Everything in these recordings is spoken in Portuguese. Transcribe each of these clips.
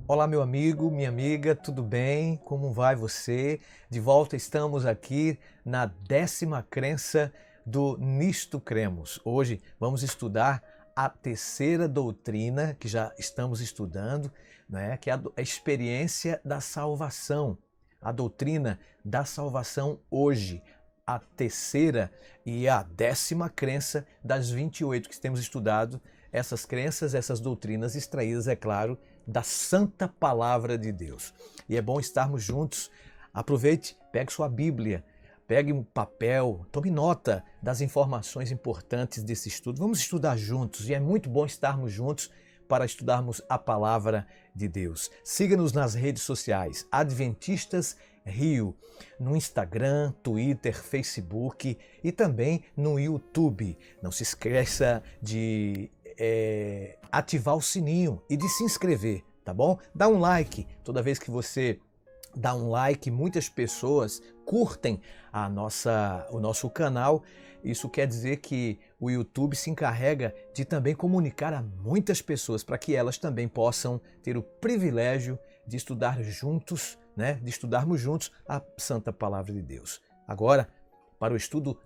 Olá, meu amigo, minha amiga, tudo bem? Como vai você? De volta estamos aqui na 10ª crença do Nisto Cremos. Hoje vamos estudar a terceira doutrina que já estamos estudando, né? Que é a experiência da salvação. A doutrina da salvação hoje, a terceira e a 10ª crença das 28 que temos estudado. Essas crenças, essas doutrinas extraídas, é claro, da Santa Palavra de Deus. E é bom estarmos juntos. Aproveite, pegue sua Bíblia, pegue um papel, tome nota das informações importantes desse estudo. Vamos estudar juntos e é muito bom estarmos juntos para estudarmos a Palavra de Deus. Siga-nos nas redes sociais, Adventistas Rio, no Instagram, Twitter, Facebook e também no YouTube. Não se esqueça de ativar o sininho e de se inscrever, tá bom? Dá um like. Toda vez que você dá um like, muitas pessoas curtem o nosso canal. Isso quer dizer que o YouTube se encarrega de também comunicar a muitas pessoas para que elas também possam ter o privilégio de estudar juntos, né? De estudarmos juntos a Santa Palavra de Deus. Agora, para o estudo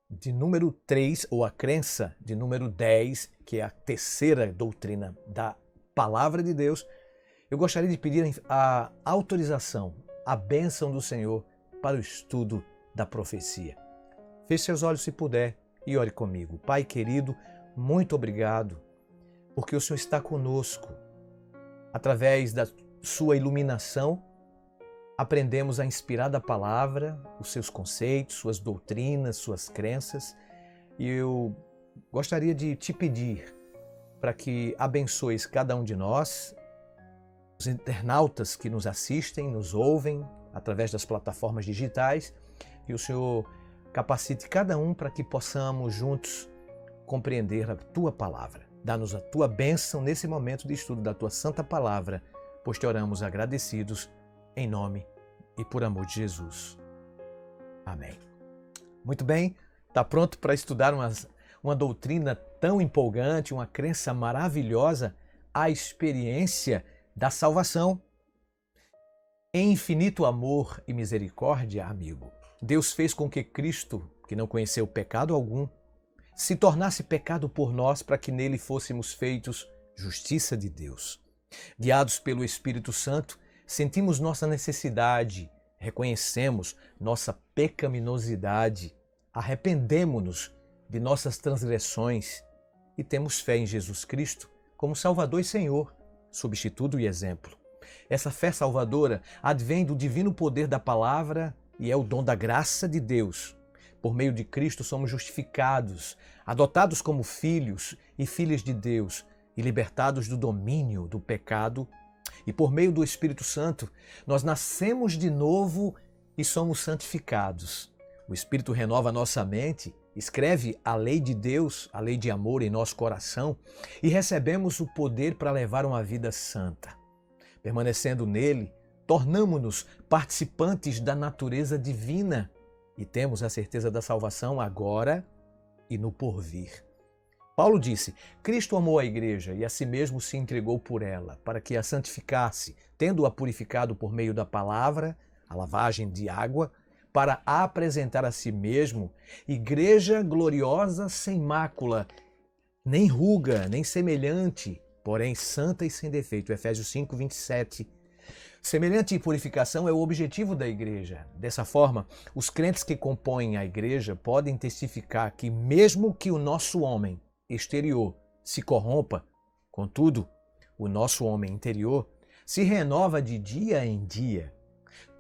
de número 3, ou a crença de número 10, que é a terceira doutrina da Palavra de Deus, eu gostaria de pedir a autorização, a bênção do Senhor para o estudo da profecia. Feche seus olhos se puder e ore comigo. Pai querido, muito obrigado, porque o Senhor está conosco. Através da sua iluminação, aprendemos a inspirar da palavra, os seus conceitos, suas doutrinas, suas crenças. E eu gostaria de te pedir para que abençoes cada um de nós, os internautas que nos assistem, nos ouvem através das plataformas digitais, e o Senhor capacite cada um para que possamos juntos compreender a Tua Palavra. Dá-nos a Tua bênção nesse momento de estudo da Tua Santa Palavra, pois te oramos agradecidos em nome e por amor de Jesus. Amém. Muito bem, está pronto para estudar uma doutrina tão empolgante, uma crença maravilhosa, a experiência da salvação. Em infinito amor e misericórdia, amigo, Deus fez com que Cristo, que não conheceu pecado algum, se tornasse pecado por nós para que nele fôssemos feitos justiça de Deus. Guiados pelo Espírito Santo, sentimos nossa necessidade, reconhecemos nossa pecaminosidade, arrependemo-nos de nossas transgressões e temos fé em Jesus Cristo como Salvador e Senhor, substituto e exemplo. Essa fé salvadora advém do divino poder da palavra e é o dom da graça de Deus. Por meio de Cristo somos justificados, adotados como filhos e filhas de Deus e libertados do domínio do pecado. E por meio do Espírito Santo, nós nascemos de novo e somos santificados. O Espírito renova nossa mente, escreve a lei de Deus, a lei de amor em nosso coração e recebemos o poder para levar uma vida santa. Permanecendo nele, tornamo-nos participantes da natureza divina e temos a certeza da salvação agora e no porvir. Paulo disse: Cristo amou a igreja e a si mesmo se entregou por ela, para que a santificasse, tendo-a purificado por meio da palavra, a lavagem de água, para a apresentar a si mesmo, igreja gloriosa, sem mácula, nem ruga, nem semelhante, porém santa e sem defeito. Efésios 5, 27. Semelhante purificação é o objetivo da igreja. Dessa forma, os crentes que compõem a igreja podem testificar que mesmo que o nosso homem exterior se corrompa, contudo, o nosso homem interior se renova de dia em dia.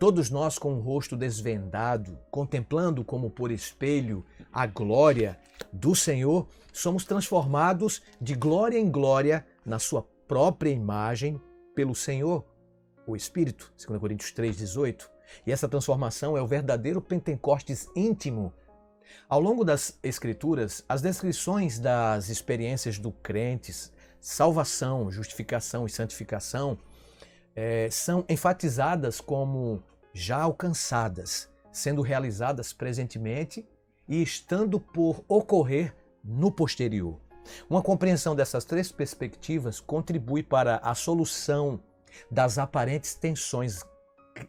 Todos nós com o rosto desvendado, contemplando como por espelho a glória do Senhor, somos transformados de glória em glória na sua própria imagem pelo Senhor, o Espírito, 2 Coríntios 3,18. E essa transformação é o verdadeiro Pentecostes íntimo. Ao longo das Escrituras, as descrições das experiências do crentes, salvação, justificação e santificação, são enfatizadas como já alcançadas, sendo realizadas presentemente e estando por ocorrer no posterior. Uma compreensão dessas três perspectivas contribui para a solução das aparentes tensões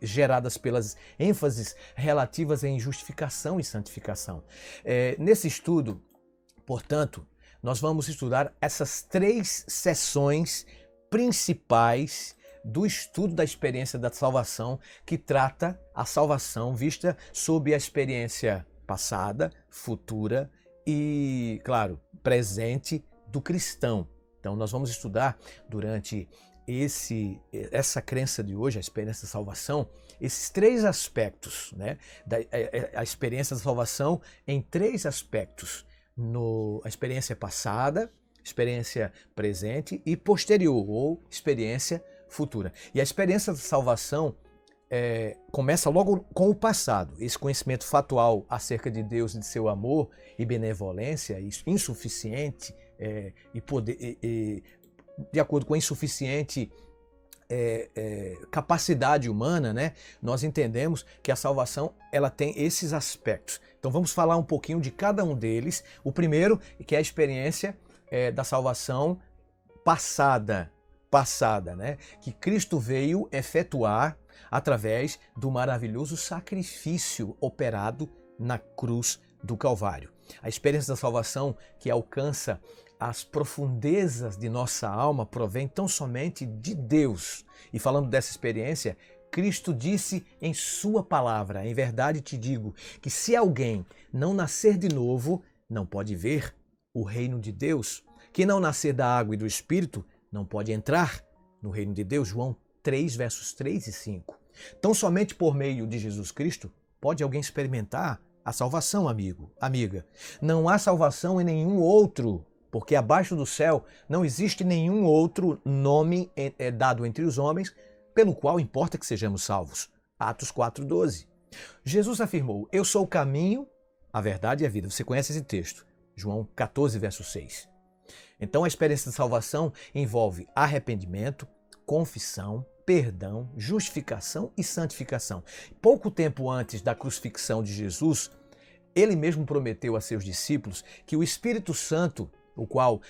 geradas pelas ênfases relativas em justificação e santificação. Nesse estudo, portanto, nós vamos estudar essas 3 seções principais do estudo da experiência da salvação, que trata a salvação vista sob a experiência passada, futura e, claro, presente do cristão. Então nós vamos estudar durante essa crença de hoje, a experiência da salvação, esses 3 aspectos, né? A experiência da salvação em 3 aspectos: a experiência passada, experiência presente e posterior, ou experiência futura. E a experiência da salvação começa logo com o passado. Esse conhecimento fatual acerca de Deus e de seu amor e benevolência insuficiente e poder, de acordo com a insuficiente capacidade humana, né? Nós entendemos que a salvação ela tem esses aspectos. Então vamos falar um pouquinho de cada um deles. O primeiro, que é a experiência da salvação passada, né? Que Cristo veio efetuar através do maravilhoso sacrifício operado na cruz do Calvário. A experiência da salvação que alcança as profundezas de nossa alma provém tão somente de Deus. E falando dessa experiência, Cristo disse em sua palavra: em verdade te digo que se alguém não nascer de novo, não pode ver o reino de Deus. Quem não nascer da água e do Espírito não pode entrar no reino de Deus. João 3, versos 3 e 5. Tão somente por meio de Jesus Cristo pode alguém experimentar a salvação, amigo, amiga. Não há salvação em nenhum outro, porque abaixo do céu não existe nenhum outro nome dado entre os homens pelo qual importa que sejamos salvos. Atos 4,12. Jesus afirmou: eu sou o caminho, a verdade e a vida. Você conhece esse texto? João 14, verso 6. Então a experiência de salvação envolve arrependimento, confissão, perdão, justificação e santificação. Pouco tempo antes da crucifixão de Jesus, ele mesmo prometeu a seus discípulos que o Espírito Santo, o qual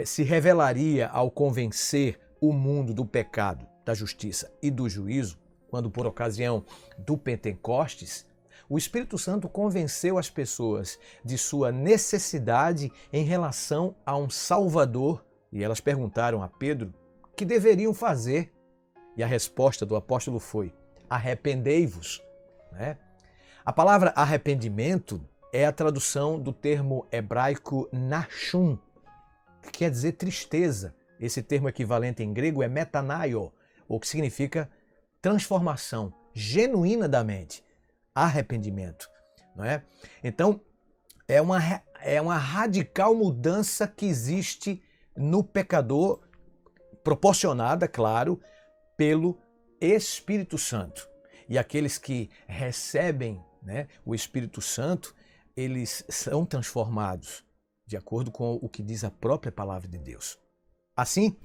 se revelaria ao convencer o mundo do pecado, da justiça e do juízo, quando por ocasião do Pentecostes, o Espírito Santo convenceu as pessoas de sua necessidade em relação a um Salvador, e elas perguntaram a Pedro o que deveriam fazer. E a resposta do apóstolo foi: arrependei-vos. Né? A palavra arrependimento é a tradução do termo hebraico nachum, que quer dizer tristeza. Esse termo equivalente em grego é metanaio, o que significa transformação genuína da mente, arrependimento. Não é? Então, é uma radical mudança que existe no pecador, proporcionada, claro, pelo Espírito Santo. E aqueles que recebem, né, o Espírito Santo, eles são transformados de acordo com o que diz a própria palavra de Deus. Assim,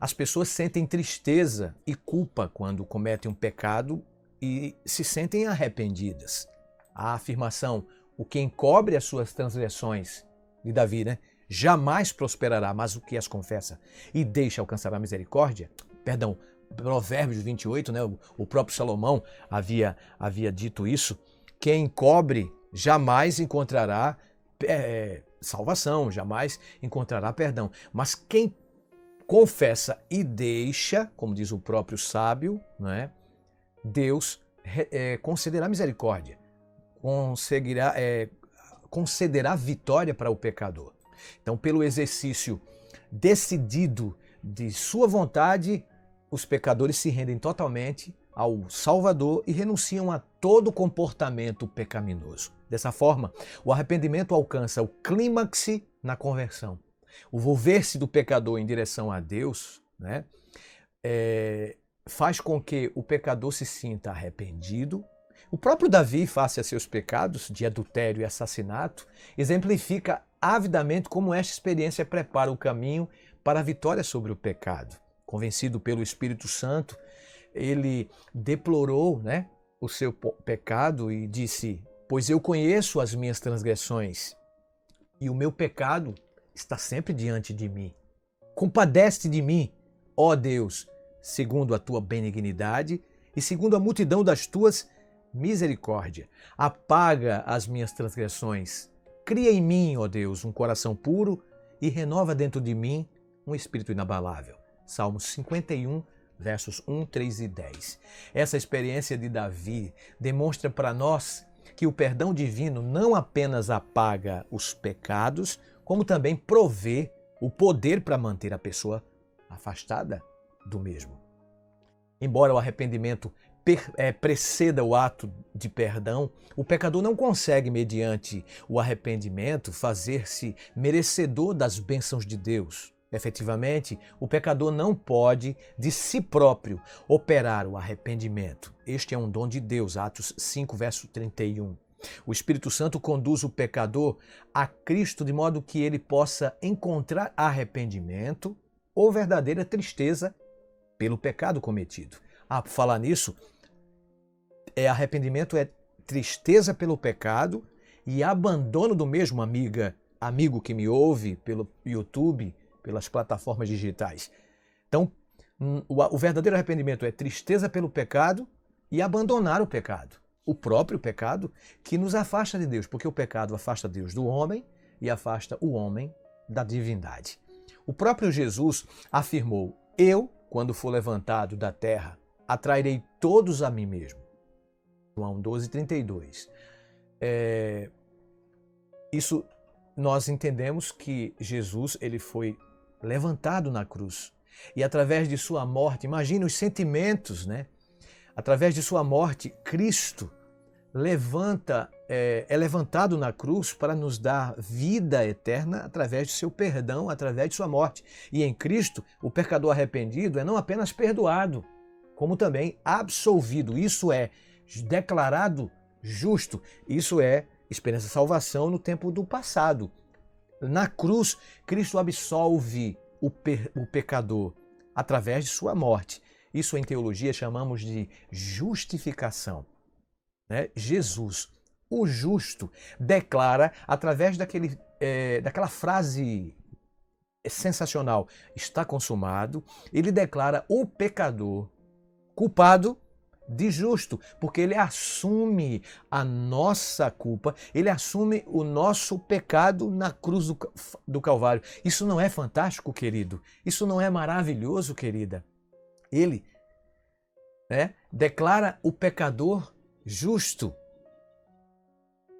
as pessoas sentem tristeza e culpa quando cometem um pecado e se sentem arrependidas. A afirmação: o que encobre as suas transgressões, de Davi, né, jamais prosperará, mas o que as confessa e deixa alcançará misericórdia. Perdão, Provérbios 28, né, o próprio Salomão havia dito isso. Quem encobre jamais encontrará salvação, jamais encontrará perdão. Mas quem confessa e deixa, como diz o próprio sábio, né, Deus concederá misericórdia, concederá vitória para o pecador. Então, pelo exercício decidido de sua vontade, os pecadores se rendem totalmente ao Salvador e renunciam a todo comportamento pecaminoso. Dessa forma, o arrependimento alcança o clímax na conversão. O volver-se do pecador em direção a Deus, né, faz com que o pecador se sinta arrependido. O próprio Davi, face a seus pecados de adultério e assassinato, exemplifica avidamente como esta experiência prepara o caminho para a vitória sobre o pecado. Convencido pelo Espírito Santo, ele deplorou, né, o seu pecado e disse: pois eu conheço as minhas transgressões e o meu pecado está sempre diante de mim. Compadece-te de mim, ó Deus, segundo a tua benignidade e segundo a multidão das tuas misericórdia. Apaga as minhas transgressões. Cria em mim, ó Deus, um coração puro e renova dentro de mim um espírito inabalável. Salmos 51, versos 1, 3 e 10. Essa experiência de Davi demonstra para nós que o perdão divino não apenas apaga os pecados, como também provê o poder para manter a pessoa afastada do mesmo. Embora o arrependimento preceda o ato de perdão, o pecador não consegue, mediante o arrependimento, fazer-se merecedor das bênçãos de Deus. Efetivamente, o pecador não pode, de si próprio, operar o arrependimento. Este é um dom de Deus, Atos 5, verso 31. O Espírito Santo conduz o pecador a Cristo de modo que ele possa encontrar arrependimento ou verdadeira tristeza pelo pecado cometido. Por falar nisso, arrependimento é tristeza pelo pecado e abandono do mesmo, amigo que me ouve pelo YouTube, pelas plataformas digitais. Então, o verdadeiro arrependimento é tristeza pelo pecado e abandonar o pecado. O próprio pecado que nos afasta de Deus, porque o pecado afasta Deus do homem e afasta o homem da divindade. O próprio Jesus afirmou: eu, quando for levantado da terra, atrairei todos a mim mesmo. João 12, 32. Isso nós entendemos que Jesus ele foi levantado na cruz. E através de sua morte, imagine os sentimentos, né? Através de sua morte, Cristo é levantado na cruz para nos dar vida eterna através de seu perdão, através de sua morte. E em Cristo, o pecador arrependido é não apenas perdoado, como também absolvido. Isso é declarado justo. Isso é experiência de salvação no tempo do passado. Na cruz, Cristo absolve o pecador através de sua morte. Isso em teologia chamamos de justificação. Jesus, o justo, declara através daquela frase sensacional, está consumado, ele declara o pecador culpado de justo, porque ele assume a nossa culpa, ele assume o nosso pecado na cruz do Calvário. Isso não é fantástico, querido? Isso não é maravilhoso, querida? Ele declara o pecador justo.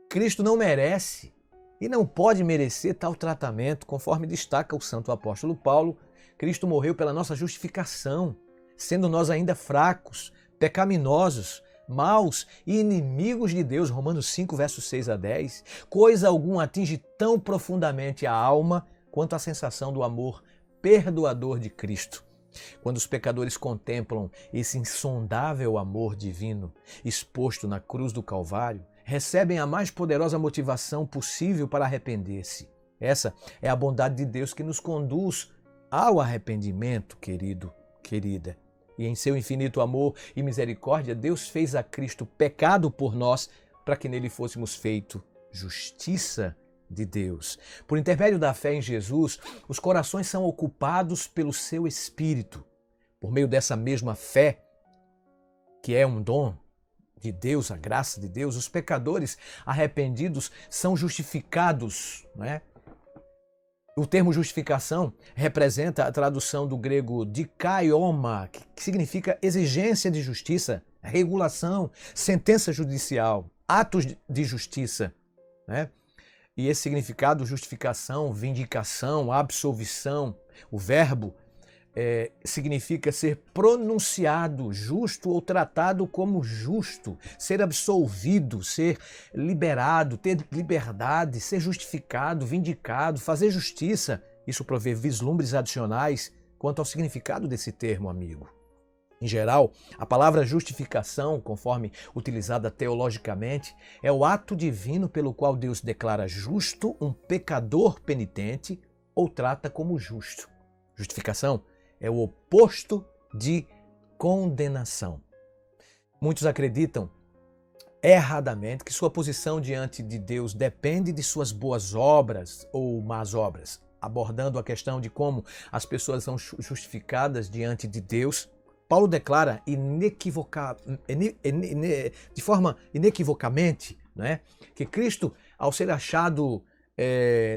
Cristo não merece e não pode merecer tal tratamento, conforme destaca o santo apóstolo Paulo. Cristo morreu pela nossa justificação, sendo nós ainda fracos, pecaminosos, maus e inimigos de Deus. Romanos 5, versos 6 a 10. Coisa alguma atinge tão profundamente a alma quanto a sensação do amor perdoador de Cristo. Quando os pecadores contemplam esse insondável amor divino exposto na cruz do Calvário, recebem a mais poderosa motivação possível para arrepender-se. Essa é a bondade de Deus que nos conduz ao arrependimento, querido, querida. E em seu infinito amor e misericórdia, Deus fez a Cristo pecado por nós, para que nele fôssemos feito justiça de Deus. Por intermédio da fé em Jesus, os corações são ocupados pelo seu Espírito. Por meio dessa mesma fé, que é um dom de Deus, a graça de Deus, os pecadores arrependidos são justificados, O termo justificação representa a tradução do grego dikaioma, que significa exigência de justiça, regulação, sentença judicial, atos de justiça, E esse significado, justificação, vindicação, absolvição, o verbo significa ser pronunciado justo ou tratado como justo, ser absolvido, ser liberado, ter liberdade, ser justificado, vindicado, fazer justiça. Isso provê vislumbres adicionais quanto ao significado desse termo, amigo. Em geral, a palavra justificação, conforme utilizada teologicamente, é o ato divino pelo qual Deus declara justo um pecador penitente ou trata como justo. Justificação é o oposto de condenação. Muitos acreditam erradamente que sua posição diante de Deus depende de suas boas obras ou más obras, abordando a questão de como as pessoas são justificadas diante de Deus. Paulo declara de forma inequivocamente, né, que Cristo, ao ser achado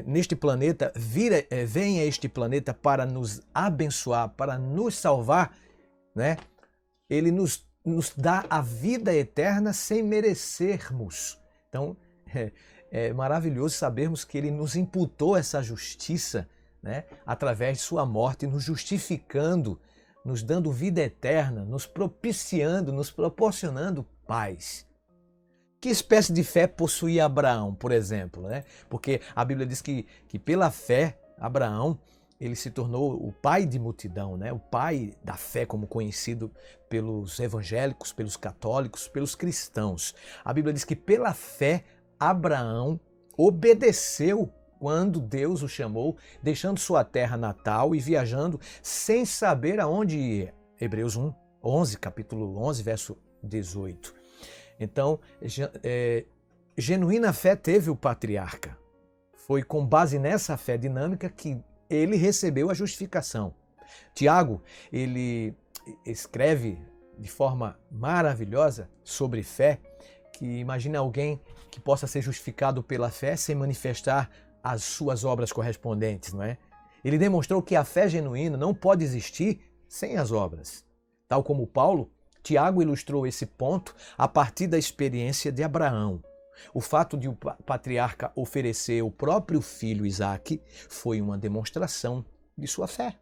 neste planeta, vem a este planeta para nos abençoar, para nos salvar, né? Ele nos dá a vida eterna sem merecermos. Então, é maravilhoso sabermos que ele nos imputou essa justiça, né, através de sua morte, nos justificando, nos dando vida eterna, nos propiciando, nos proporcionando paz. Que espécie de fé possuía Abraão, por exemplo, né? Porque a Bíblia diz que pela fé, Abraão, ele se tornou o pai de multidão, né? O pai da fé, como conhecido pelos evangélicos, pelos católicos, pelos cristãos. A Bíblia diz que pela fé, Abraão obedeceu quando Deus o chamou, deixando sua terra natal e viajando sem saber aonde ia. Hebreus 11, capítulo 11, verso 18. Então, genuína fé teve o patriarca. Foi com base nessa fé dinâmica que ele recebeu a justificação. Tiago, ele escreve de forma maravilhosa sobre fé, que imagina alguém que possa ser justificado pela fé sem manifestar as suas obras correspondentes, não é? Ele demonstrou que a fé genuína não pode existir sem as obras. Tal como Paulo, Tiago ilustrou esse ponto a partir da experiência de Abraão. O fato de o patriarca oferecer o próprio filho Isaque foi uma demonstração de sua fé.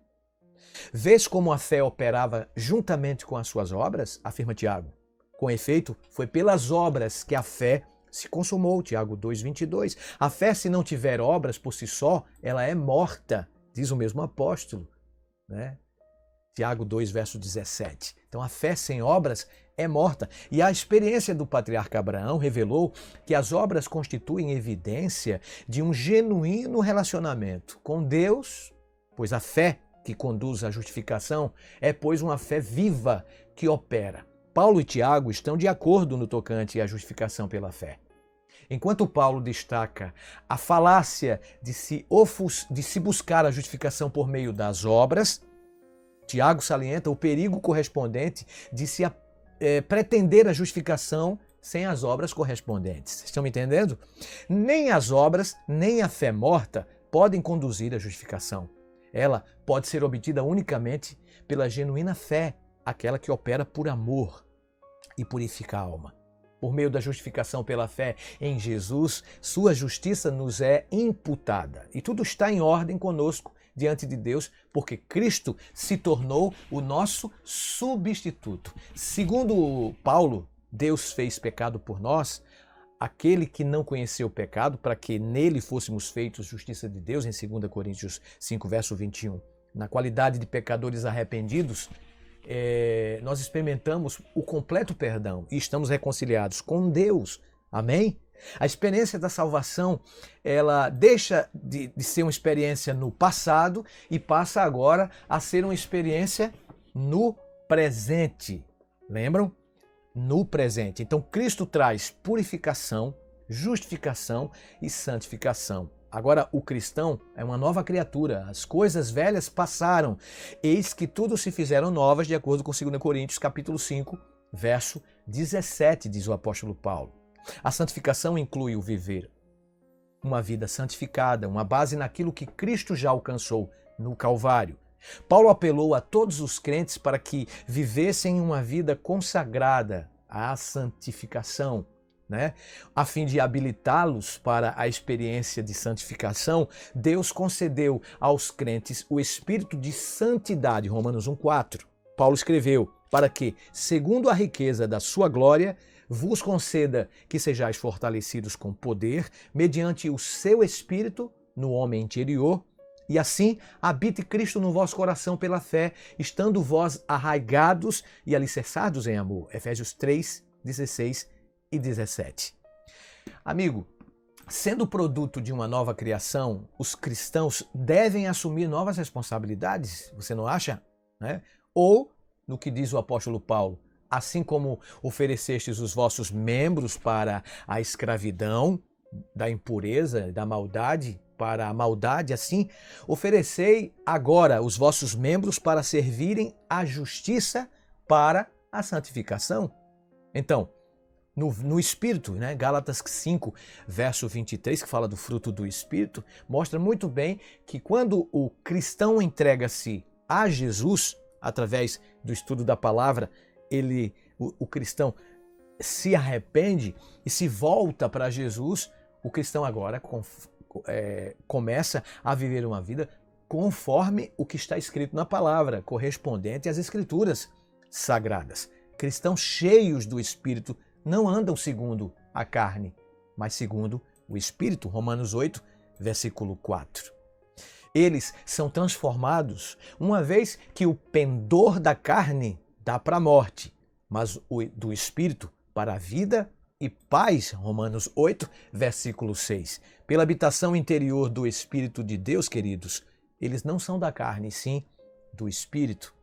Vês como a fé operava juntamente com as suas obras? Afirma Tiago. Com efeito, foi pelas obras que a fé se consumou, Tiago 2,22. A fé, se não tiver obras por si só, ela é morta, diz o mesmo apóstolo, né? Tiago 2, verso 17. Então a fé sem obras é morta. E a experiência do patriarca Abraão revelou que as obras constituem evidência de um genuíno relacionamento com Deus, pois a fé que conduz à justificação é, pois, uma fé viva que opera. Paulo e Tiago estão de acordo no tocante à justificação pela fé. Enquanto Paulo destaca a falácia de se buscar a justificação por meio das obras, Tiago salienta o perigo correspondente de se pretender a justificação sem as obras correspondentes. Vocês estão me entendendo? Nem as obras, nem a fé morta podem conduzir à justificação. Ela pode ser obtida unicamente pela genuína fé, aquela que opera por amor e purifica a alma. Por meio da justificação pela fé em Jesus, sua justiça nos é imputada. E tudo está em ordem conosco diante de Deus, porque Cristo se tornou o nosso substituto. Segundo Paulo, Deus fez pecado por nós, aquele que não conheceu o pecado, para que nele fôssemos feitos justiça de Deus, em 2 Coríntios 5, verso 21. Na qualidade de pecadores arrependidos, nós experimentamos o completo perdão e estamos reconciliados com Deus. Amém? A experiência da salvação, ela deixa de ser uma experiência no passado e passa agora a ser uma experiência no presente. Lembram? No presente. Então Cristo traz purificação, justificação e santificação. Agora o cristão é uma nova criatura. As coisas velhas passaram. Eis que tudo se fizeram novas, de acordo com 2 Coríntios capítulo 5, verso 17, diz o apóstolo Paulo. A santificação inclui o viver uma vida santificada, uma base naquilo que Cristo já alcançou no Calvário. Paulo apelou a todos os crentes para que vivessem uma vida consagrada à santificação, né? A fim de habilitá-los para a experiência de santificação, Deus concedeu aos crentes o espírito de santidade, Romanos 1,4. Paulo escreveu, para que, segundo a riqueza da sua glória, vos conceda que sejais fortalecidos com poder, mediante o seu Espírito no homem interior, e assim habite Cristo no vosso coração pela fé, estando vós arraigados e alicerçados em amor. Efésios 3, 16 e 17. Amigo, sendo produto de uma nova criação, os cristãos devem assumir novas responsabilidades, você não acha? Né? Ou, no que diz o apóstolo Paulo, assim como oferecestes os vossos membros para a escravidão, da impureza, da maldade, para a maldade, assim, oferecei agora os vossos membros para servirem à justiça para a santificação. Então, no Espírito, né? Gálatas 5, verso 23, que fala do fruto do Espírito, mostra muito bem que quando o cristão entrega-se a Jesus, através do estudo da palavra, o cristão se arrepende e se volta para Jesus, o cristão agora começa a viver uma vida conforme o que está escrito na palavra, correspondente às Escrituras sagradas. Cristãos cheios do Espírito não andam segundo a carne, mas segundo o Espírito. Romanos 8, versículo 4. Eles são transformados uma vez que o pendor da carne dá para a morte, mas o do Espírito para a vida e paz. Romanos 8, versículo 6. Pela habitação interior do Espírito de Deus, queridos, eles não são da carne, sim do Espírito.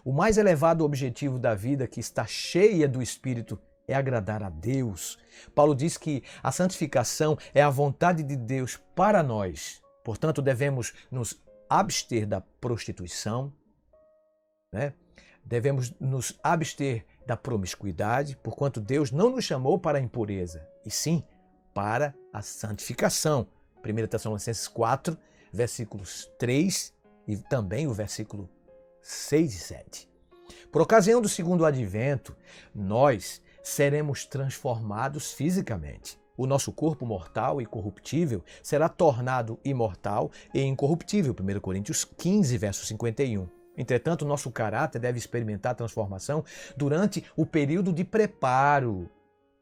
O mais elevado objetivo da vida que está cheia do Espírito é agradar a Deus. Paulo diz que a santificação é a vontade de Deus para nós. Portanto, devemos nos abster da prostituição, né? Devemos nos abster da promiscuidade, porquanto Deus não nos chamou para a impureza, e sim para a santificação. 1 Tessalonicenses 4, versículos 3 e também o versículo 6 e 7. Por ocasião do segundo advento, nós seremos transformados fisicamente. O nosso corpo mortal e corruptível será tornado imortal e incorruptível. 1 Coríntios 15, verso 51. Entretanto, nosso caráter deve experimentar transformação durante o período de preparo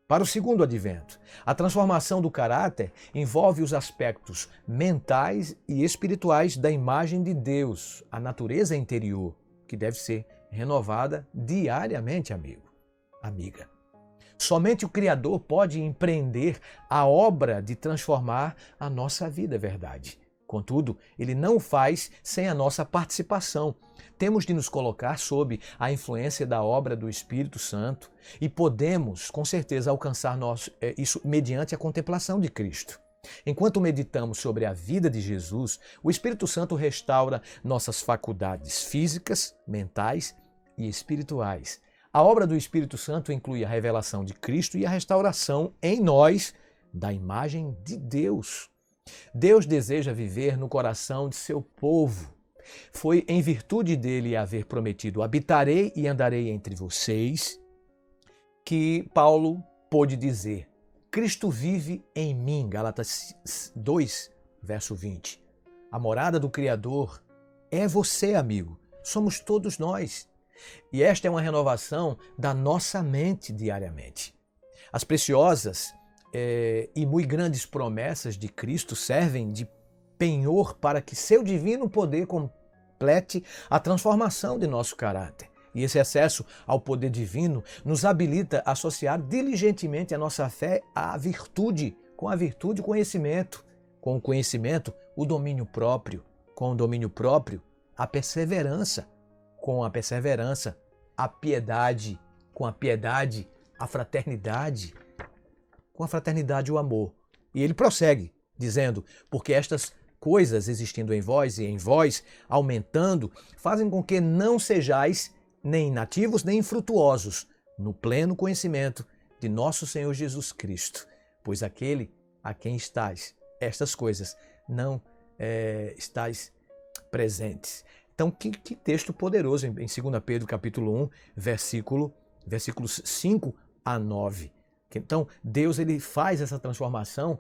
para o segundo advento. A transformação do caráter envolve os aspectos mentais e espirituais da imagem de Deus, a natureza interior, que deve ser renovada diariamente, amigo, amiga. Somente o Criador pode empreender a obra de transformar a nossa vida, é verdade. Contudo, Ele não o faz sem a nossa participação. Temos de nos colocar sob a influência da obra do Espírito Santo e podemos, com certeza, alcançar isso mediante a contemplação de Cristo. Enquanto meditamos sobre a vida de Jesus, o Espírito Santo restaura nossas faculdades físicas, mentais e espirituais. A obra do Espírito Santo inclui a revelação de Cristo e a restauração em nós da imagem de Deus. Deus deseja viver no coração de seu povo. Foi em virtude dele haver prometido: habitarei e andarei entre vocês, que Paulo pôde dizer: Cristo vive em mim. Gálatas 2, verso 20. A morada do Criador é você, amigo. Somos todos nós. E esta é uma renovação da nossa mente diariamente. As preciosas e muito grandes promessas de Cristo servem de penhor para que seu divino poder complete a transformação de nosso caráter. E esse acesso ao poder divino nos habilita a associar diligentemente a nossa fé à virtude, com a virtude o conhecimento, com o conhecimento o domínio próprio, com o domínio próprio a perseverança, com a perseverança a piedade, com a piedade a fraternidade, com a fraternidade o amor. E ele prossegue dizendo: porque estas coisas existindo em vós e em vós, aumentando, fazem com que não sejais nem inativos nem infrutuosos no pleno conhecimento de nosso Senhor Jesus Cristo. Pois aquele a quem estais, estas coisas não estais presentes. Então, que texto poderoso em 2 Pedro capítulo 1, versículos 5 a 9. Então, Deus ele faz essa transformação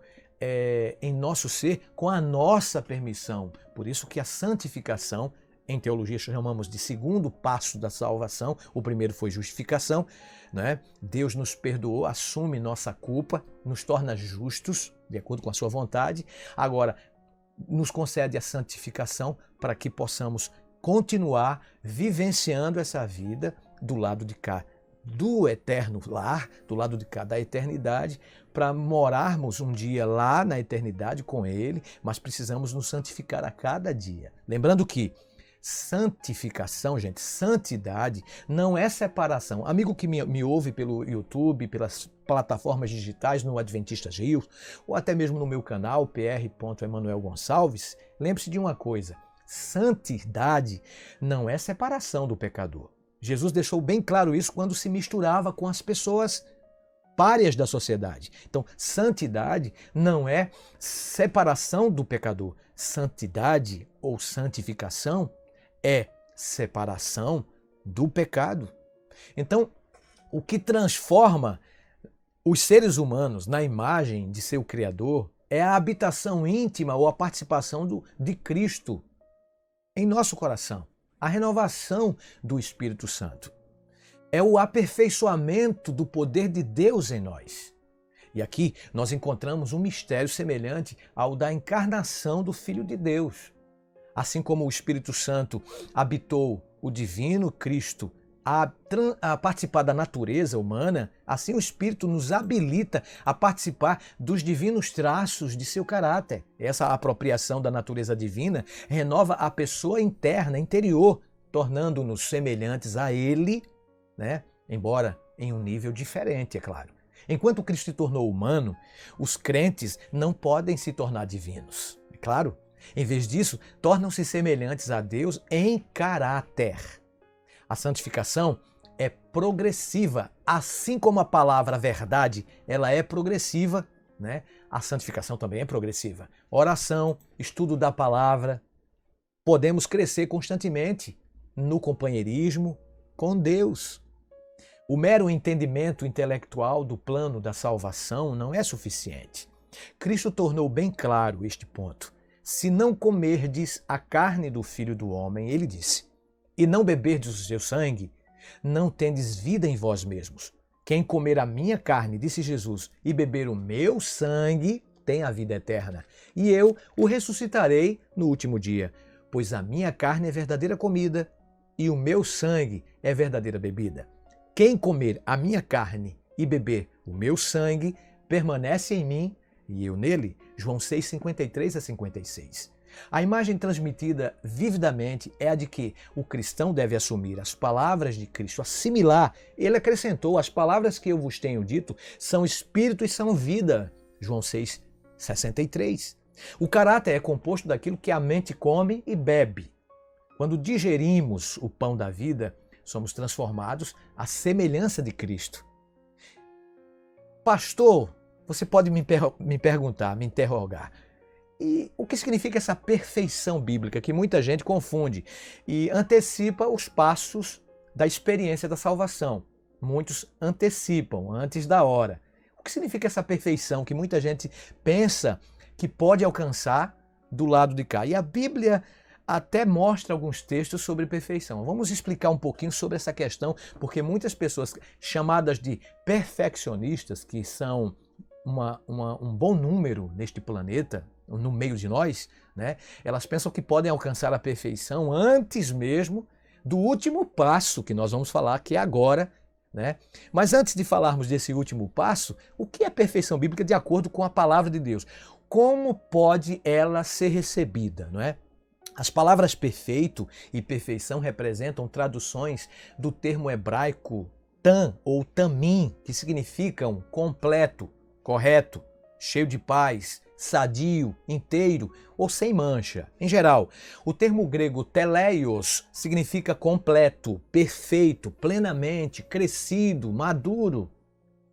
em nosso ser com a nossa permissão. Por isso que a santificação, em teologia chamamos de segundo passo da salvação. O primeiro foi justificação, né? Deus nos perdoou, assume nossa culpa, nos torna justos, de acordo com a sua vontade. Agora, nos concede a santificação para que possamos continuar vivenciando essa vida do lado de cá do eterno lar, do lado de cá da eternidade, para morarmos um dia lá na eternidade com Ele, mas precisamos nos santificar a cada dia. Lembrando que santificação, gente, santidade não é separação. Amigo que me ouve pelo YouTube, pelas plataformas digitais, no Adventistas Rio, ou até mesmo no meu canal, pr.emanuel Gonçalves, lembre-se de uma coisa: santidade não é separação do pecador. Jesus deixou bem claro isso quando se misturava com as pessoas párias da sociedade. Então, santidade não é separação do pecador. Santidade ou santificação é separação do pecado. Então, o que transforma os seres humanos na imagem de seu Criador é a habitação íntima ou a participação de Cristo em nosso coração, a renovação do Espírito Santo. É o aperfeiçoamento do poder de Deus em nós. E aqui nós encontramos um mistério semelhante ao da encarnação do Filho de Deus. Assim como o Espírito Santo habitou o divino Cristo a participar da natureza humana, assim o Espírito nos habilita a participar dos divinos traços de seu caráter. Essa apropriação da natureza divina renova a pessoa interna, interior, tornando-nos semelhantes a Ele, né? Embora em um nível diferente, é claro. Enquanto Cristo se tornou humano, os crentes não podem se tornar divinos, é claro. Em vez disso, tornam-se semelhantes a Deus em caráter. A santificação é progressiva, assim como a palavra verdade, ela é progressiva, né? A santificação também é progressiva. Oração, estudo da palavra, podemos crescer constantemente no companheirismo com Deus. O mero entendimento intelectual do plano da salvação não é suficiente. Cristo tornou bem claro este ponto. Se não comerdes a carne do Filho do Homem, ele disse, e não beberdes o seu sangue, não tendes vida em vós mesmos. Quem comer a minha carne, disse Jesus, e beber o meu sangue, tem a vida eterna. E eu o ressuscitarei no último dia, pois a minha carne é verdadeira comida e o meu sangue é verdadeira bebida. Quem comer a minha carne e beber o meu sangue, permanece em mim e eu nele. João 6, 53 a 56. A imagem transmitida vividamente é a de que o cristão deve assumir as palavras de Cristo, assimilar. Ele acrescentou, as palavras que eu vos tenho dito são espírito e são vida. João 6, 63. O caráter é composto daquilo que a mente come e bebe. Quando digerimos o pão da vida, somos transformados à semelhança de Cristo. Pastor, você pode me perguntar, me interrogar, e o que significa essa perfeição bíblica que muita gente confunde e antecipa os passos da experiência da salvação? Muitos antecipam antes da hora. O que significa essa perfeição que muita gente pensa que pode alcançar do lado de cá? E a Bíblia até mostra alguns textos sobre perfeição. Vamos explicar um pouquinho sobre essa questão, porque muitas pessoas chamadas de perfeccionistas, que são um bom número neste planeta, no meio de nós, né? Elas pensam que podem alcançar a perfeição antes mesmo do último passo que nós vamos falar, que é agora, né? Mas antes de falarmos desse último passo, o que é perfeição bíblica de acordo com a palavra de Deus? Como pode ela ser recebida, não é? As palavras perfeito e perfeição representam traduções do termo hebraico tam ou tamim, que significam completo, correto, cheio de paz, sadio, inteiro ou sem mancha. Em geral, o termo grego teleios significa completo, perfeito, plenamente, crescido, maduro,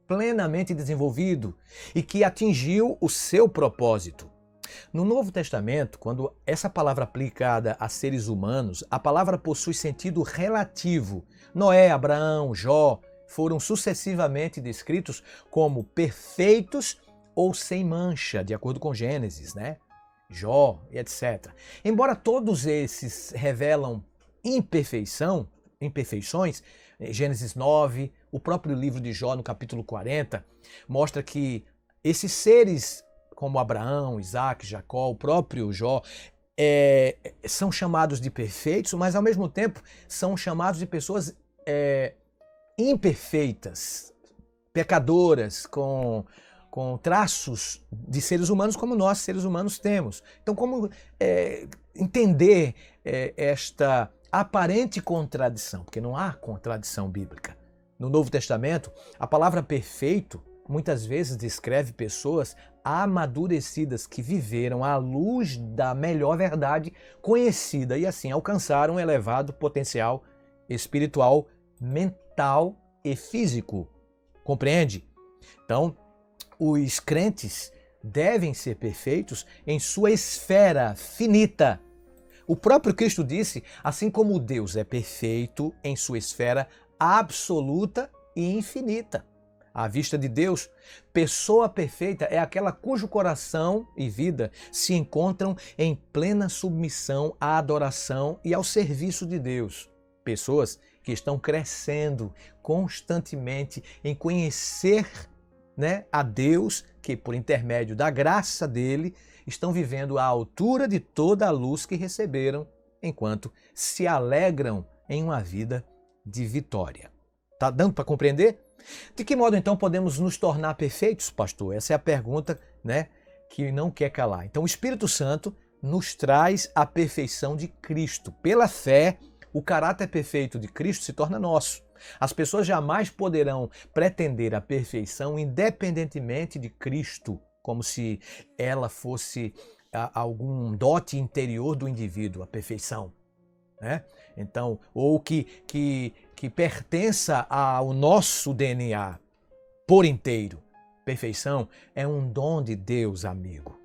plenamente desenvolvido e que atingiu o seu propósito. No Novo Testamento, quando essa palavra é aplicada a seres humanos, a palavra possui sentido relativo. Noé, Abraão, Jó foram sucessivamente descritos como perfeitos ou sem mancha, de acordo com Gênesis, né? Jó e etc. Embora todos esses revelam imperfeições, Gênesis 9, o próprio livro de Jó, no capítulo 40, mostra que esses seres como Abraão, Isaac, Jacó, o próprio Jó, são chamados de perfeitos, mas ao mesmo tempo são chamados de pessoas imperfeitas, pecadoras, com traços de seres humanos como nós, seres humanos, temos. Então, como entender esta aparente contradição? Porque não há contradição bíblica. No Novo Testamento, a palavra perfeito muitas vezes descreve pessoas amadurecidas que viveram à luz da melhor verdade conhecida e assim alcançaram um elevado potencial espiritual mental e físico. Compreende? Então, os crentes devem ser perfeitos em sua esfera finita. O próprio Cristo disse, assim como Deus é perfeito em sua esfera absoluta e infinita. À vista de Deus, pessoa perfeita é aquela cujo coração e vida se encontram em plena submissão à adoração e ao serviço de Deus. Pessoas que estão crescendo constantemente em conhecer, a Deus, que por intermédio da graça dele estão vivendo à altura de toda a luz que receberam, enquanto se alegram em uma vida de vitória. Tá dando para compreender? De que modo então podemos nos tornar perfeitos, pastor? Essa é a pergunta, que não quer calar. Então o Espírito Santo nos traz a perfeição de Cristo. Pela fé, o caráter perfeito de Cristo se torna nosso. As pessoas jamais poderão pretender a perfeição independentemente de Cristo, como se ela fosse algum dote interior do indivíduo, a perfeição. Então, ou que pertença ao nosso DNA por inteiro. Perfeição é um dom de Deus, amigo.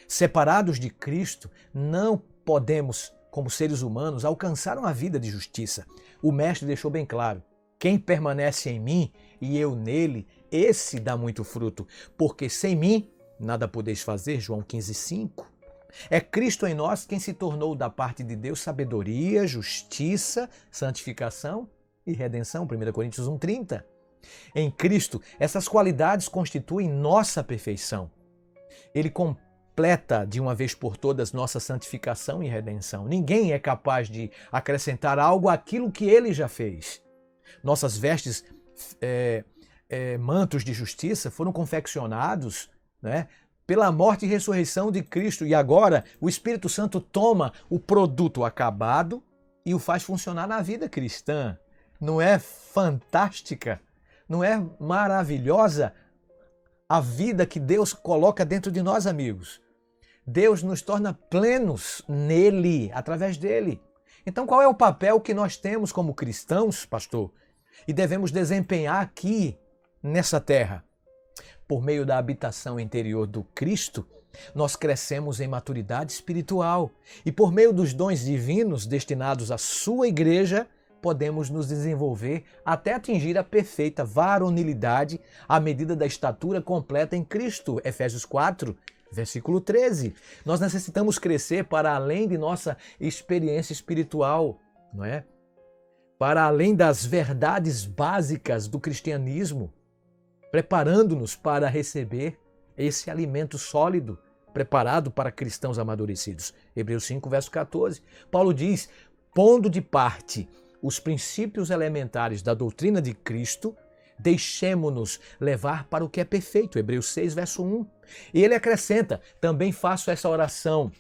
Separados de Cristo, não podemos, como seres humanos, alcançar uma vida de justiça. O Mestre deixou bem claro: quem permanece em mim e eu nele, esse dá muito fruto, porque sem mim nada podeis fazer, João 15:5. É Cristo em nós quem se tornou da parte de Deus sabedoria, justiça, santificação e redenção, 1 Coríntios 1:30. Em Cristo, essas qualidades constituem nossa perfeição. Ele completa de uma vez por todas nossa santificação e redenção. Ninguém é capaz de acrescentar algo àquilo que ele já fez. Nossas vestes, mantos de justiça foram confeccionados, pela morte e ressurreição de Cristo. E agora o Espírito Santo toma o produto acabado e o faz funcionar na vida cristã. Não é fantástica? Não é maravilhosa a vida que Deus coloca dentro de nós, amigos? Deus nos torna plenos nele, através dele. Então qual é o papel que nós temos como cristãos, pastor? E devemos desempenhar aqui nessa terra? Por meio da habitação interior do Cristo, nós crescemos em maturidade espiritual. E por meio dos dons divinos destinados à sua igreja, podemos nos desenvolver até atingir a perfeita varonilidade à medida da estatura completa em Cristo. Efésios 4, versículo 13. Nós necessitamos crescer para além de nossa experiência espiritual, não é? Para além das verdades básicas do cristianismo, preparando-nos para receber esse alimento sólido, preparado para cristãos amadurecidos. Hebreus 5, verso 14. Paulo diz: pondo de parte os princípios elementares da doutrina de Cristo, deixemo-nos levar para o que é perfeito. Hebreus 6, verso 1. E ele acrescenta: também faço essa oração,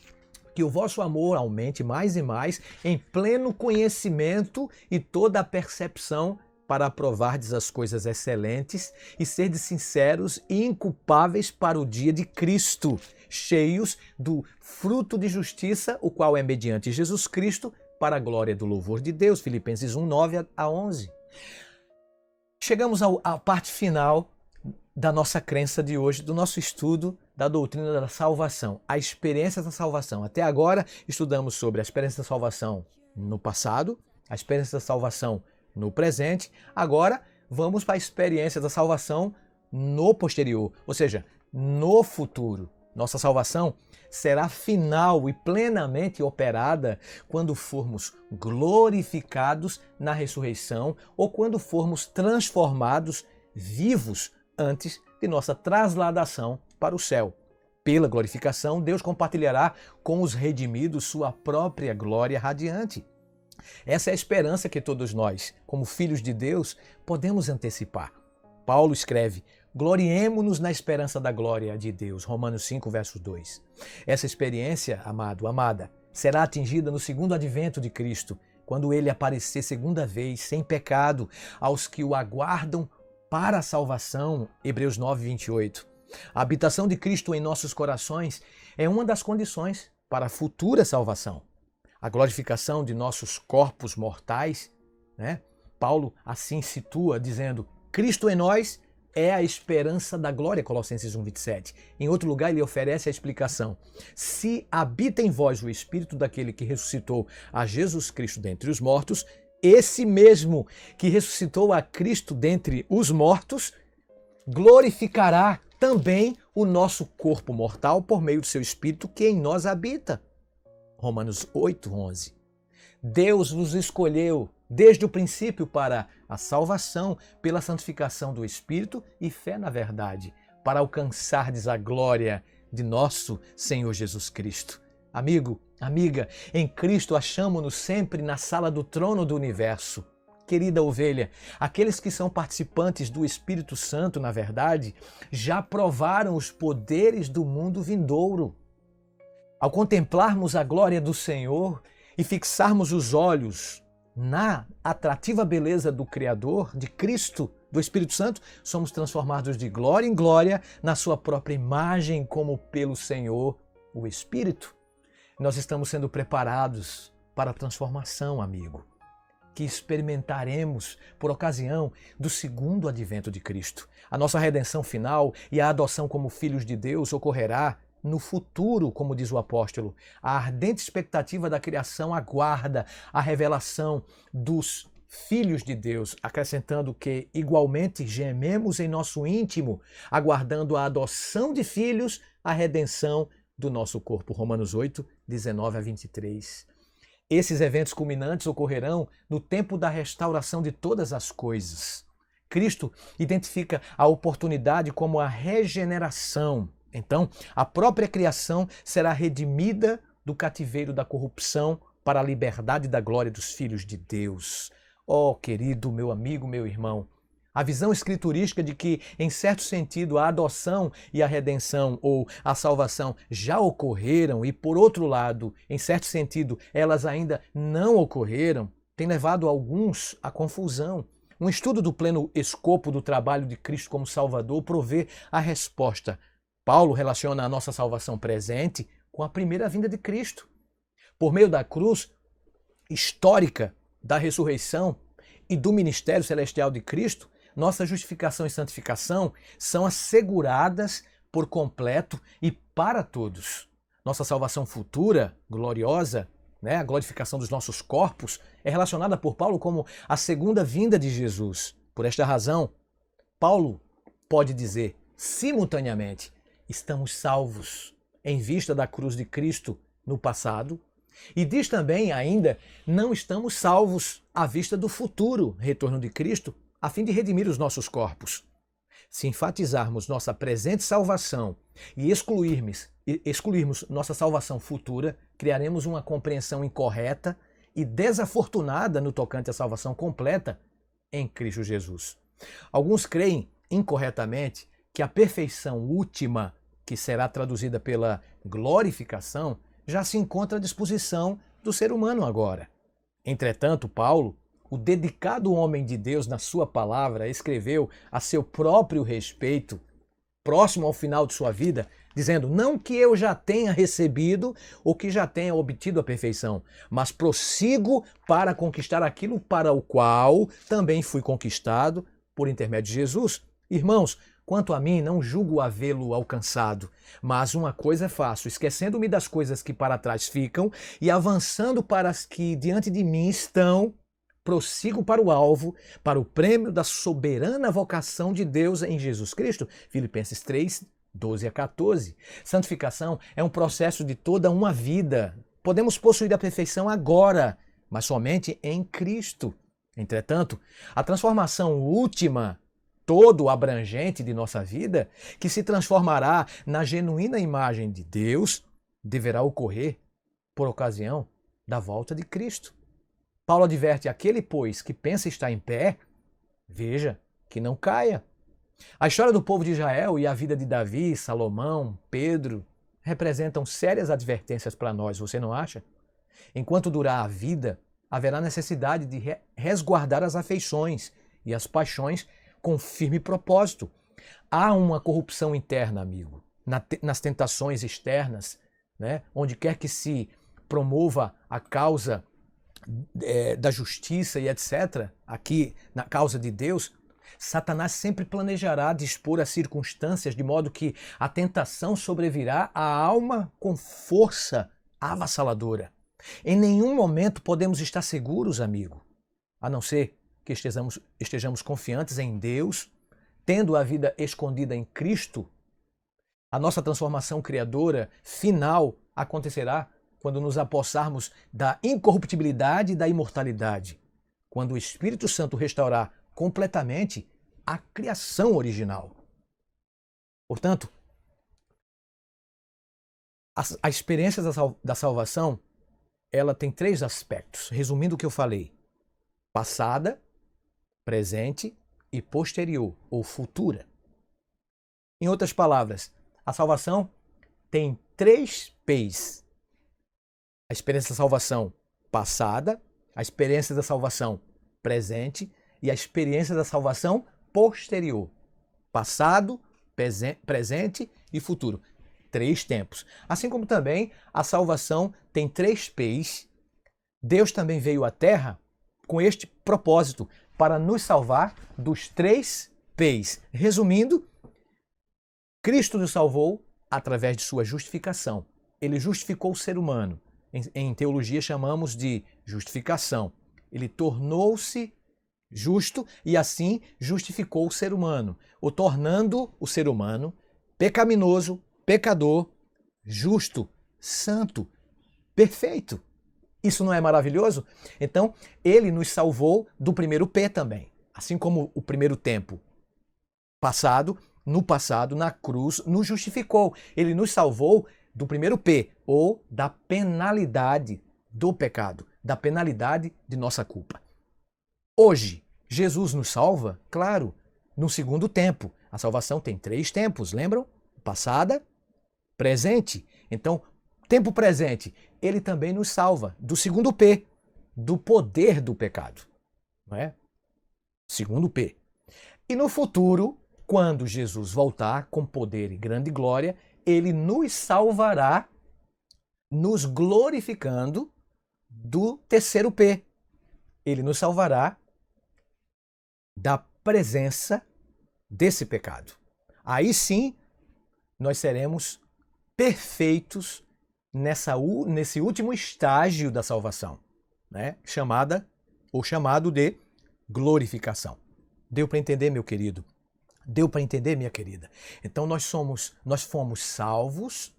que o vosso amor aumente mais e mais em pleno conhecimento e toda a percepção, para aprovardes as coisas excelentes e serdes sinceros e inculpáveis para o dia de Cristo, cheios do fruto de justiça, o qual é mediante Jesus Cristo, para a glória do louvor de Deus. Filipenses 1, 9 a 11. Chegamos à parte final da nossa crença de hoje, do nosso estudo da doutrina da salvação, a experiência da salvação. Até agora estudamos sobre a experiência da salvação no passado, a experiência da salvação no presente. Agora vamos para a experiência da salvação no posterior, ou seja, no futuro. Nossa salvação será final e plenamente operada quando formos glorificados na ressurreição ou quando formos transformados vivos antes de nossa trasladação para o céu. Pela glorificação, Deus compartilhará com os redimidos sua própria glória radiante. Essa é a esperança que todos nós, como filhos de Deus, podemos antecipar. Paulo escreve: gloriemo-nos na esperança da glória de Deus. Romanos 5, verso 2. Essa experiência, amado, amada, será atingida no segundo advento de Cristo, quando ele aparecer segunda vez, sem pecado, aos que o aguardam para a salvação. Hebreus 9, 28. A habitação de Cristo em nossos corações é uma das condições para a futura salvação. A glorificação de nossos corpos mortais, Paulo assim situa, dizendo: Cristo em nós é a esperança da glória, Colossenses 1:27. Em outro lugar, ele oferece a explicação: se habita em vós o Espírito daquele que ressuscitou a Jesus Cristo dentre os mortos, esse mesmo que ressuscitou a Cristo dentre os mortos, glorificará também o nosso corpo mortal por meio do seu Espírito que em nós habita. Romanos 8:11. Deus nos escolheu desde o princípio para a salvação pela santificação do Espírito e fé na verdade, para alcançardes a glória de nosso Senhor Jesus Cristo. Amigo, amiga, em Cristo achamo-nos sempre na sala do trono do universo. Querida ovelha, aqueles que são participantes do Espírito Santo, na verdade, já provaram os poderes do mundo vindouro. Ao contemplarmos a glória do Senhor e fixarmos os olhos na atrativa beleza do Criador, de Cristo, do Espírito Santo, somos transformados de glória em glória na sua própria imagem, como pelo Senhor, o Espírito. Nós estamos sendo preparados para a transformação, amigo, que experimentaremos por ocasião do segundo advento de Cristo. A nossa redenção final e a adoção como filhos de Deus ocorrerá no futuro, como diz o apóstolo. A ardente expectativa da criação aguarda a revelação dos filhos de Deus, acrescentando que igualmente gememos em nosso íntimo, aguardando a adoção de filhos, a redenção do nosso corpo. Romanos 8:19-23. Esses eventos culminantes ocorrerão no tempo da restauração de todas as coisas. Cristo identifica a oportunidade como a regeneração. Então, a própria criação será redimida do cativeiro da corrupção para a liberdade da glória dos filhos de Deus. Oh, querido, meu amigo, meu irmão, a visão escriturística de que, em certo sentido, a adoção e a redenção ou a salvação já ocorreram e, por outro lado, em certo sentido, elas ainda não ocorreram, tem levado alguns à confusão. Um estudo do pleno escopo do trabalho de Cristo como Salvador provê a resposta. Paulo relaciona a nossa salvação presente com a primeira vinda de Cristo. Por meio da cruz histórica, da ressurreição e do ministério celestial de Cristo, nossa justificação e santificação são asseguradas por completo e para todos. Nossa salvação futura, gloriosa, a glorificação dos nossos corpos, é relacionada por Paulo como a segunda vinda de Jesus. Por esta razão, Paulo pode dizer simultaneamente: estamos salvos em vista da cruz de Cristo no passado, e diz também ainda: não estamos salvos à vista do futuro retorno de Cristo, a fim de redimir os nossos corpos. Se enfatizarmos nossa presente salvação e excluirmos nossa salvação futura, criaremos uma compreensão incorreta e desafortunada no tocante à salvação completa em Cristo Jesus. Alguns creem incorretamente que a perfeição última, que será traduzida pela glorificação, já se encontra à disposição do ser humano agora. Entretanto, Paulo, o dedicado homem de Deus na sua palavra, escreveu a seu próprio respeito, próximo ao final de sua vida, dizendo: não que eu já tenha recebido ou que já tenha obtido a perfeição, mas prossigo para conquistar aquilo para o qual também fui conquistado por intermédio de Jesus. Irmãos, quanto a mim, não julgo havê-lo alcançado, mas uma coisa faço, esquecendo-me das coisas que para trás ficam e avançando para as que diante de mim estão, prossigo para o alvo, para o prêmio da soberana vocação de Deus em Jesus Cristo. Filipenses 3:12-14. Santificação é um processo de toda uma vida. Podemos possuir a perfeição agora, mas somente em Cristo. Entretanto, a transformação última, todo abrangente de nossa vida, que se transformará na genuína imagem de Deus, deverá ocorrer por ocasião da volta de Cristo. Paulo adverte aquele, pois, que pensa estar em pé, veja, que não caia. A história do povo de Israel e a vida de Davi, Salomão, Pedro, representam sérias advertências para nós, você não acha? Enquanto durar a vida, haverá necessidade de resguardar as afeições e as paixões com firme propósito. Há uma corrupção interna, amigo, nas tentações externas, onde quer que se promova a causa da justiça e etc., aqui na causa de Deus, Satanás sempre planejará dispor as circunstâncias de modo que a tentação sobrevirá à alma com força avassaladora. Em nenhum momento podemos estar seguros, amigo, a não ser que estejamos confiantes em Deus, tendo a vida escondida em Cristo. A nossa transformação criadora final acontecerá quando nos apossarmos da incorruptibilidade e da imortalidade, quando o Espírito Santo restaurar completamente a criação original. Portanto, a experiência da salvação, ela tem 3 aspectos. Resumindo o que eu falei: passada, presente e posterior, ou futura. Em outras palavras, a salvação tem 3 P's. A experiência da salvação passada, a experiência da salvação presente e a experiência da salvação posterior. Passado, presente e futuro. 3 tempos. Assim como também a salvação tem 3 P's. Deus também veio à Terra com este propósito, para nos salvar dos 3 P's. Resumindo, Cristo nos salvou através de sua justificação. Ele justificou o ser humano. Em teologia chamamos de justificação. Ele tornou-se justo e assim justificou o ser humano, o tornando o ser humano pecaminoso, pecador, justo, santo, perfeito. Isso não é maravilhoso? Então, ele nos salvou do primeiro P também. Assim como o primeiro tempo passado, na cruz, nos justificou. Ele nos salvou do primeiro P, ou da penalidade do pecado, da penalidade de nossa culpa. Hoje, Jesus nos salva, claro, no segundo tempo. A salvação tem 3 tempos, lembram? Passada, presente. Então, tempo presente, ele também nos salva do segundo P, do poder do pecado. Não é? Segundo P. E no futuro, quando Jesus voltar com poder e grande glória, ele nos salvará, nos glorificando do terceiro P. Ele nos salvará da presença desse pecado. Aí sim, nós seremos perfeitos nesse último estágio da salvação, né? Chamado de glorificação. Deu para entender, meu querido? Deu para entender, minha querida? Então nós fomos salvos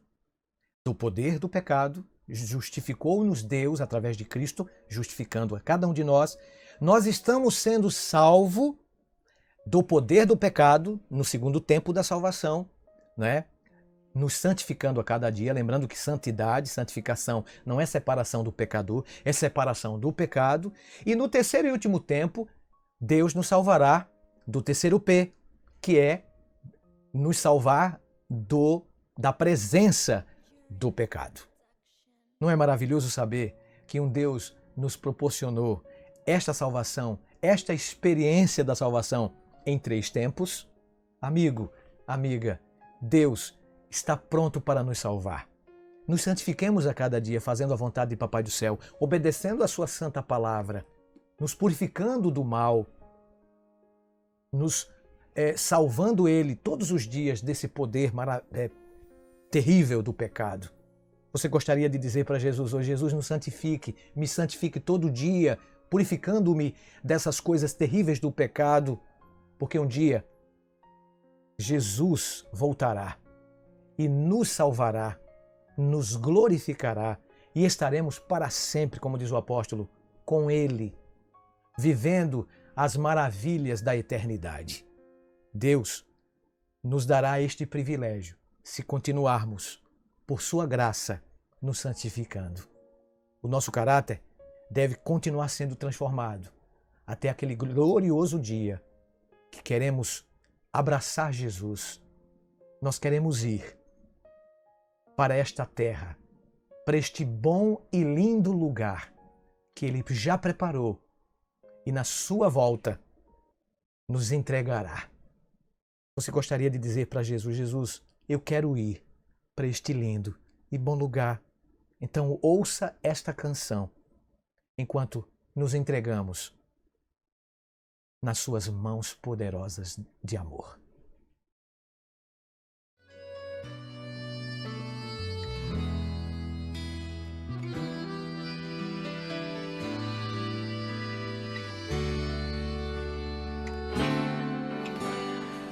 do poder do pecado, justificou-nos Deus através de Cristo, justificando a cada um de nós. Nós estamos sendo salvos do poder do pecado no segundo tempo da salvação, né? Nos santificando a cada dia, lembrando que santidade, santificação não é separação do pecador, é separação do pecado. E no terceiro e último tempo, Deus nos salvará do terceiro P, que é nos salvar da presença do pecado. Não é maravilhoso saber que um Deus nos proporcionou esta salvação, esta experiência da salvação em 3 tempos? Amigo, amiga, Deus está pronto para nos salvar. Nos santifiquemos a cada dia, fazendo a vontade de Papai do Céu, obedecendo a sua santa palavra, nos purificando do mal, nos salvando Ele todos os dias desse poder terrível do pecado. Você gostaria de dizer para Jesus hoje: Jesus, me santifique todo dia, purificando-me dessas coisas terríveis do pecado, porque um dia Jesus voltará e nos salvará, nos glorificará e estaremos para sempre, como diz o apóstolo, com Ele, vivendo as maravilhas da eternidade. Deus nos dará este privilégio se continuarmos, por sua graça, nos santificando. O nosso caráter deve continuar sendo transformado até aquele glorioso dia que queremos abraçar Jesus. Nós queremos ir para esta terra, para este bom e lindo lugar que Ele já preparou e na sua volta nos entregará. Você gostaria de dizer para Jesus: Jesus, eu quero ir para este lindo e bom lugar. Então ouça esta canção enquanto nos entregamos nas suas mãos poderosas de amor.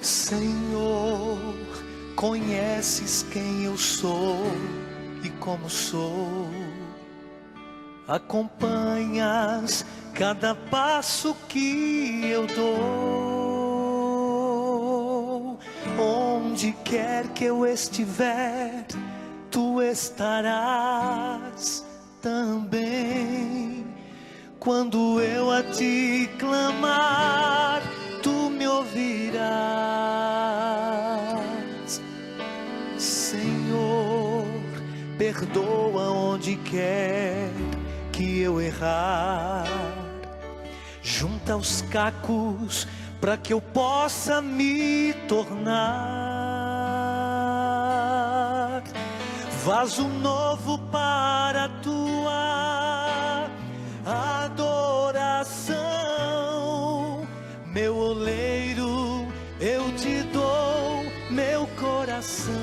Senhor, conheces quem eu sou e como sou. Acompanhas cada passo que eu dou. Onde quer que eu estiver, tu estarás também. Quando eu a ti clamar, tu me ouvirás. Senhor, perdoa onde quer que eu errar. Junta os cacos para que eu possa me tornar vaso novo para a tua adoração. Meu oleiro, eu te dou meu coração.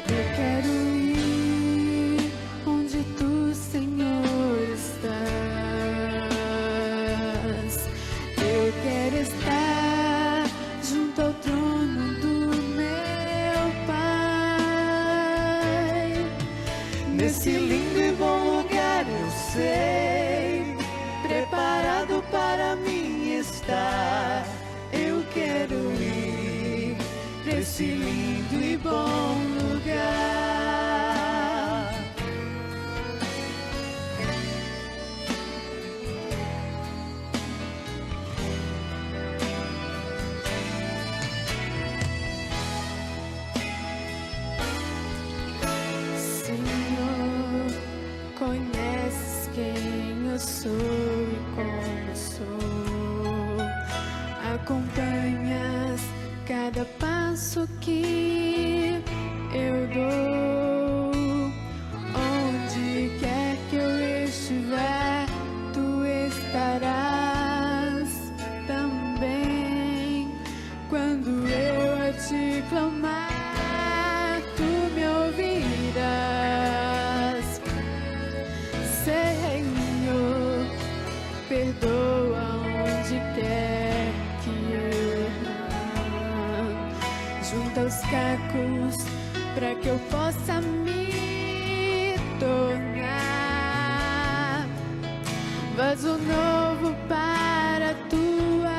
Eu quero ir onde tu, Senhor, estás. Eu quero estar junto ao trono do meu Pai. Nesse lindo e bom lugar eu sei, preparado para mim estar. Eu quero ir pra esse lindo e bom lugar. Senhor, conheces quem eu sou e como sou. Acompanhas cada passo que eu dou. Onde quer que eu estiver, tu estarás também. Quando eu a te clamar, tu me ouvirás. Senhor, perdoa onde quer que eu errar. Junta os cacos para que eu possa me tornar vaso novo para a tua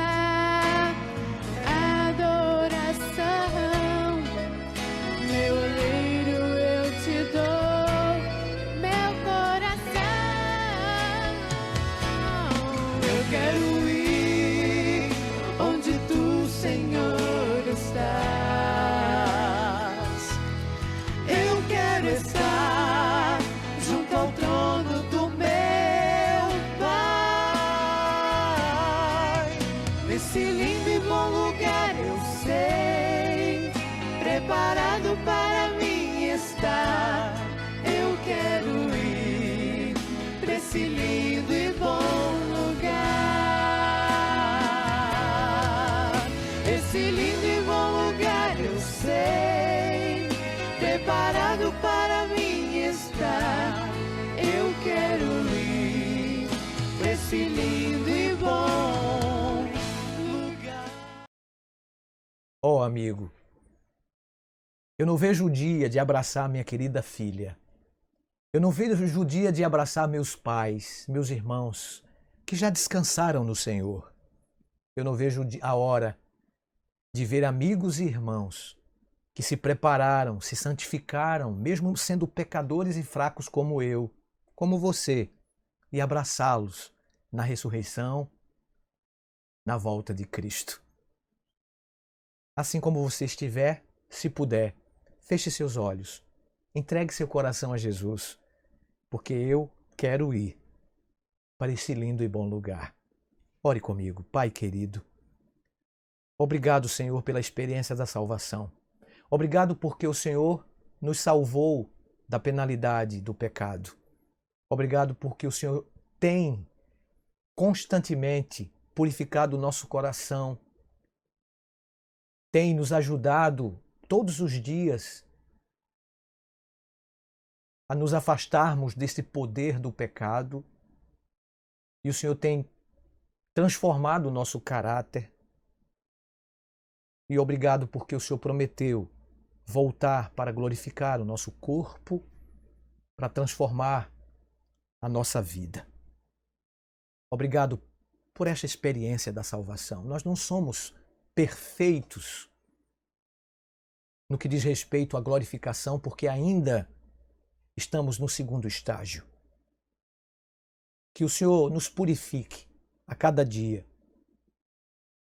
adoração. Meu oleiro, eu te dou meu coração. Eu quero ir onde tu, Senhor, estás. Eu quero estar junto ao trono do meu Pai. Nesse lindo e bom lugar eu sei, preparado para mim estar. Eu quero ir pra esse lindo e bom lugar. Esse lindo e bom lugar eu sei, preparado para mim estar. Eu quero ir pra esse lindo e bom lugar. Ó, amigo, eu não vejo o dia de abraçar minha querida filha. Eu não vejo o dia de abraçar meus pais, meus irmãos, que já descansaram no Senhor. Eu não vejo a hora de ver amigos e irmãos que se prepararam, se santificaram, mesmo sendo pecadores e fracos como eu, como você, e abraçá-los na ressurreição, na volta de Cristo. Assim como você estiver, se puder, feche seus olhos, entregue seu coração a Jesus, porque eu quero ir para esse lindo e bom lugar. Ore comigo, Pai querido. Obrigado, Senhor, pela experiência da salvação. Obrigado porque o Senhor nos salvou da penalidade do pecado. Obrigado porque o Senhor tem constantemente purificado o nosso coração, tem nos ajudado todos os dias a nos afastarmos desse poder do pecado, e o Senhor tem transformado o nosso caráter. E obrigado porque o Senhor prometeu voltar para glorificar o nosso corpo, para transformar a nossa vida. Obrigado por esta experiência da salvação. Nós não somos perfeitos no que diz respeito à glorificação, porque ainda estamos no segundo estágio. Que o Senhor nos purifique a cada dia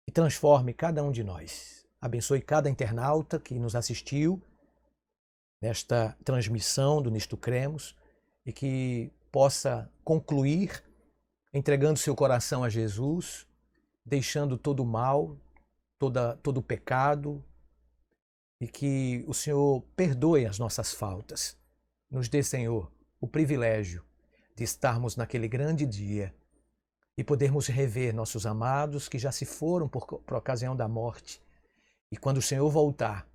e transforme cada um de nós. Abençoe cada internauta que nos assistiu nesta transmissão do Nisto Cremos e que possa concluir entregando seu coração a Jesus, deixando todo o mal, todo o pecado, e que o Senhor perdoe as nossas faltas. Nos dê, Senhor, o privilégio de estarmos naquele grande dia e podermos rever nossos amados que já se foram por ocasião da morte. E quando o Senhor voltar,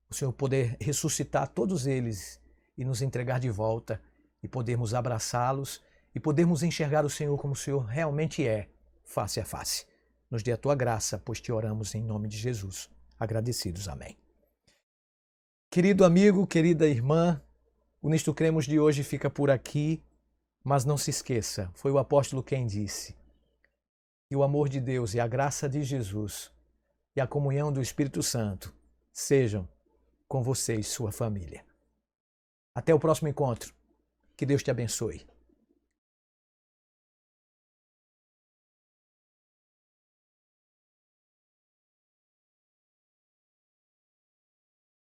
o Senhor poder ressuscitar todos eles e nos entregar de volta e podermos abraçá-los e podermos enxergar o Senhor como o Senhor realmente é, face a face. Nos dê a tua graça, pois te oramos em nome de Jesus. Agradecidos. Amém. Querido amigo, querida irmã, o Nisto Cremos de hoje fica por aqui, mas não se esqueça, foi o apóstolo quem disse que o amor de Deus e a graça de Jesus e a comunhão do Espírito Santo sejam com você e sua família. Até o próximo encontro. Que Deus te abençoe.